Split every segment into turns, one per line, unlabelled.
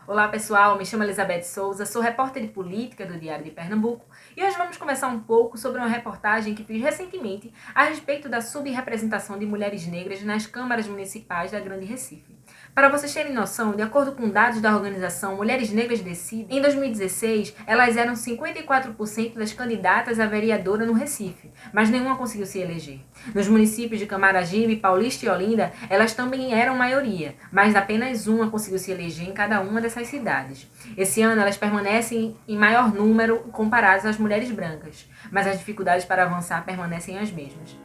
Olá pessoal, me chamo Elizabeth Souza, sou repórter de política do Diário de Pernambuco e hoje vamos conversar um pouco sobre uma reportagem que fiz recentemente a respeito da subrepresentação de mulheres negras nas câmaras municipais da Grande Recife. Para vocês terem noção, de acordo com dados da organização Mulheres Negras Decidem, em 2016 elas eram 54% das candidatas a vereadora no Recife, mas nenhuma conseguiu se eleger. Nos municípios de Camaragibe, Paulista e Olinda, elas também eram maioria, mas apenas uma conseguiu se eleger em cada uma dessas cidades. Esse ano elas permanecem em maior número comparadas às mulheres brancas, mas as dificuldades para avançar permanecem as mesmas.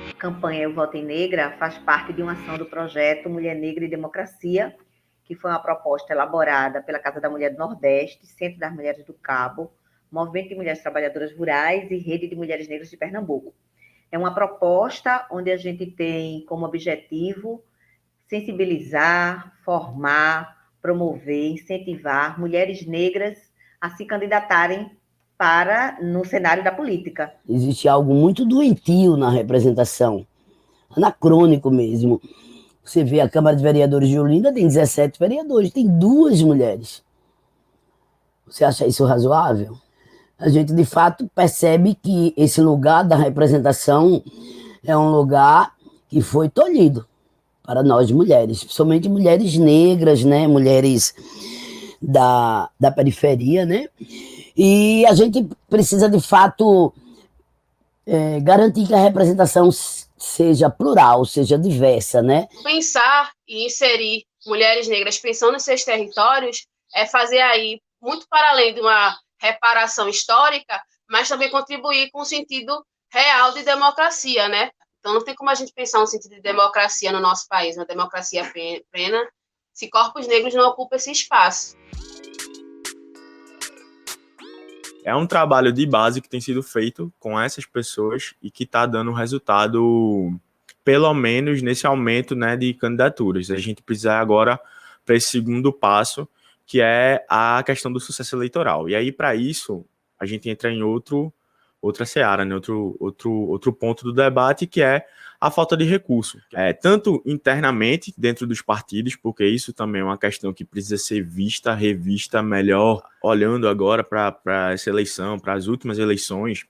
A campanha Eu Voto em Negra faz parte de uma ação do projeto Mulher Negra e Democracia, que foi uma proposta elaborada pela Casa da Mulher do Nordeste, Centro das Mulheres do Cabo, Movimento de Mulheres Trabalhadoras Rurais e Rede de Mulheres Negras de Pernambuco. É uma proposta onde a gente tem como objetivo sensibilizar, formar, promover, incentivar mulheres negras a se candidatarem no cenário da política.
Existe algo muito doentio na representação, anacrônico mesmo. Você vê a Câmara de Vereadores de Olinda, tem 17 vereadores, tem 2 mulheres. Você acha isso razoável? A gente, de fato, percebe que esse lugar da representação é um lugar que foi tolhido para nós mulheres, principalmente mulheres negras, né? Mulheres da periferia, né? E a gente precisa, de fato, garantir que a representação seja plural, seja diversa, né?
Pensar e inserir mulheres negras pensando em seus territórios é fazer aí, muito para além de uma reparação histórica, mas também contribuir com o sentido real de democracia, né? Então não tem como a gente pensar no sentido de democracia no nosso país, uma democracia plena, se corpos negros não ocupam esse espaço.
É um trabalho de base que tem sido feito com essas pessoas e que está dando resultado, pelo menos nesse aumento, né, de candidaturas. A gente precisa agora para esse segundo passo, que é a questão do sucesso eleitoral. E aí, para isso, a gente entra em outra seara, né, outro ponto do debate, que é a falta de recurso. Tanto internamente, dentro dos partidos, porque isso também é uma questão que precisa ser vista, revista melhor, olhando agora para essa eleição, para as últimas eleições,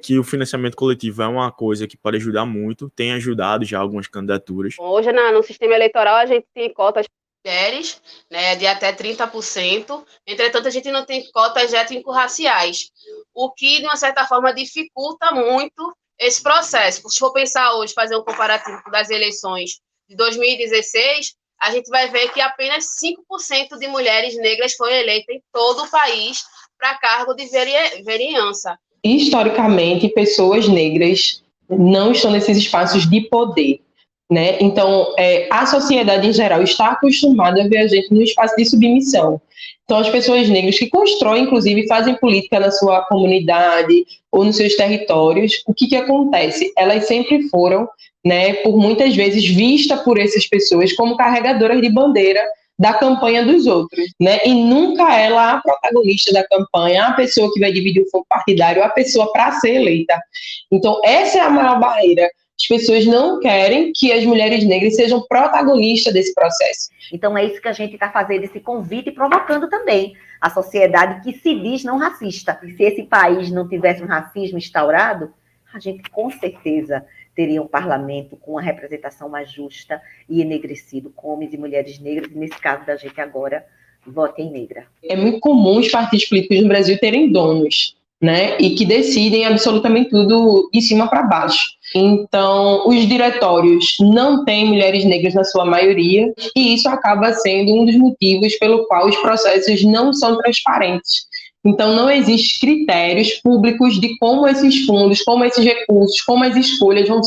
que o financiamento coletivo é uma coisa que pode ajudar muito, tem ajudado já algumas candidaturas.
Hoje, no sistema eleitoral, a gente tem cotas mulheres, né, de até 30%, entretanto, a gente não tem cotas étnico-raciais, o que, de uma certa forma, dificulta muito esse processo. Se for pensar hoje, fazer um comparativo das eleições de 2016, a gente vai ver que apenas 5% de mulheres negras foram eleitas em todo o país para cargo de vereança.
Historicamente, pessoas negras não estão nesses espaços de poder, né? Então, a sociedade em geral está acostumada a ver a gente no espaço de submissão. Então, as pessoas negras que constroem, inclusive, fazem política na sua comunidade ou nos seus territórios, o que acontece? Elas sempre foram, né, por muitas vezes, vistas por essas pessoas como carregadoras de bandeira da campanha dos outros, né? E nunca ela a protagonista da campanha, a pessoa que vai dividir o fogo partidário, a pessoa para ser eleita. Então, essa é a maior barreira. As pessoas não querem que as mulheres negras sejam protagonistas desse processo.
Então é isso que a gente está fazendo, esse convite, e provocando também a sociedade que se diz não racista. E se esse país não tivesse um racismo instaurado, a gente com certeza teria um parlamento com uma representação mais justa e enegrecido com homens e mulheres negras, e nesse caso da gente agora, Voto em Negra.
É muito comum os partidos políticos no Brasil terem donos, né, e que decidem absolutamente tudo de cima para baixo. Então, os diretórios não têm mulheres negras na sua maioria, e isso acaba sendo um dos motivos pelo qual os processos não são transparentes. Então, não existem critérios públicos de como esses fundos, como esses recursos, como as escolhas vão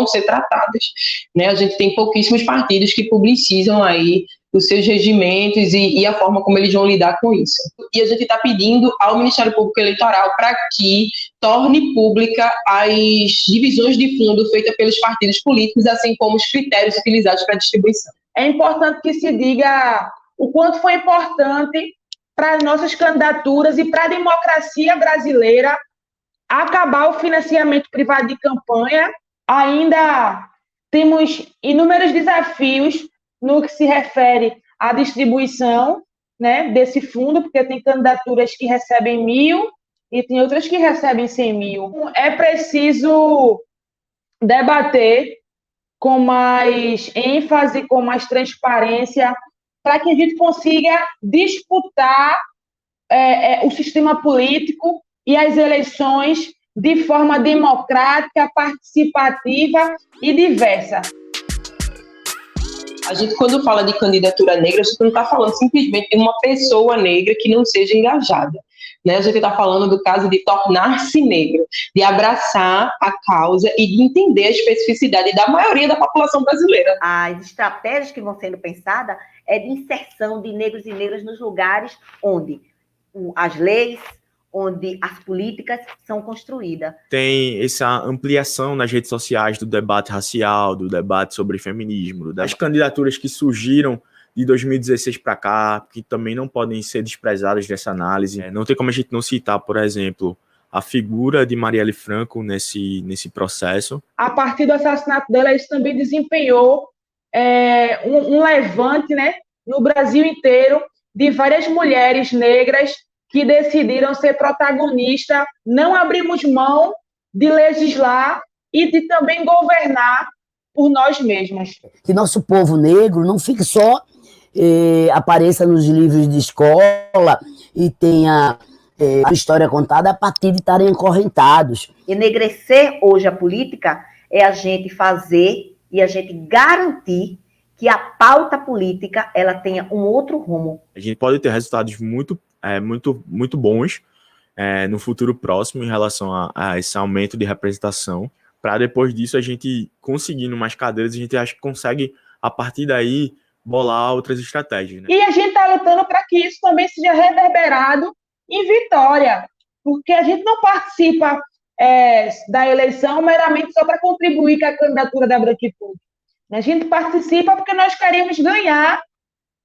ser tratadas, né? A gente tem pouquíssimos partidos que publicizam aí os seus regimentos e a forma como eles vão lidar com isso. E a gente está pedindo ao Ministério Público Eleitoral para que torne pública as divisões de fundo feitas pelos partidos políticos, assim como os critérios utilizados para a distribuição.
É importante que se diga o quanto foi importante para as nossas candidaturas e para a democracia brasileira acabar o financiamento privado de campanha. Ainda temos inúmeros desafios no que se refere à distribuição, né, desse fundo, porque tem candidaturas que recebem 1.000 e tem outras que recebem 100.000. É preciso debater com mais ênfase, com mais transparência, para que a gente consiga disputar o sistema político e as eleições de forma democrática, participativa e diversa.
A gente, quando fala de candidatura negra, a gente não está falando simplesmente de uma pessoa negra que não seja engajada. Né? A gente está falando do caso de tornar-se negro, de abraçar a causa e de entender a especificidade da maioria da população brasileira.
As estratégias que vão sendo pensadas é de inserção de negros e negras nos lugares onde as leis, onde as políticas são construídas.
Tem essa ampliação nas redes sociais do debate racial, do debate sobre feminismo, das candidaturas que surgiram de 2016 para cá, que também não podem ser desprezadas dessa análise. Não tem como a gente não citar, por exemplo, a figura de Marielle Franco nesse processo.
A partir do assassinato dela, isso também desempenhou um levante, né, no Brasil inteiro, de várias mulheres negras que decidiram ser protagonistas. Não abrimos mão de legislar e de também governar por nós mesmas.
Que nosso povo negro não fique só, apareça nos livros de escola e tenha a história contada a partir de estarem acorrentados.
Enegrecer hoje a política é a gente fazer e a gente garantir que a pauta política ela tenha um outro rumo.
A gente pode ter resultados muito bons no futuro próximo em relação a esse aumento de representação. Para depois disso, a gente conseguindo mais cadeiras, a gente acha que consegue, a partir daí, bolar outras estratégias. Né?
E a gente está lutando para que isso também seja reverberado em vitória, porque a gente não participa da eleição meramente só para contribuir com a candidatura da branquitude. A gente participa porque nós queremos ganhar,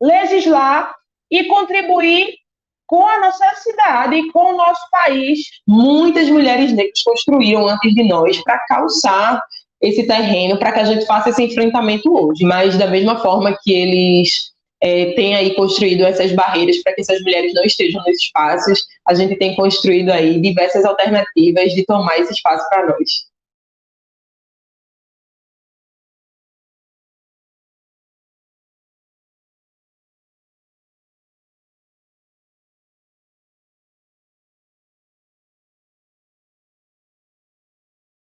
legislar e contribuir com a nossa cidade, com o nosso país.
Muitas mulheres negras construíram antes de nós para calçar esse terreno, para que a gente faça esse enfrentamento hoje. Mas da mesma forma que eles têm aí construído essas barreiras para que essas mulheres não estejam nesses espaços, a gente tem construído aí diversas alternativas de tomar esse espaço para nós.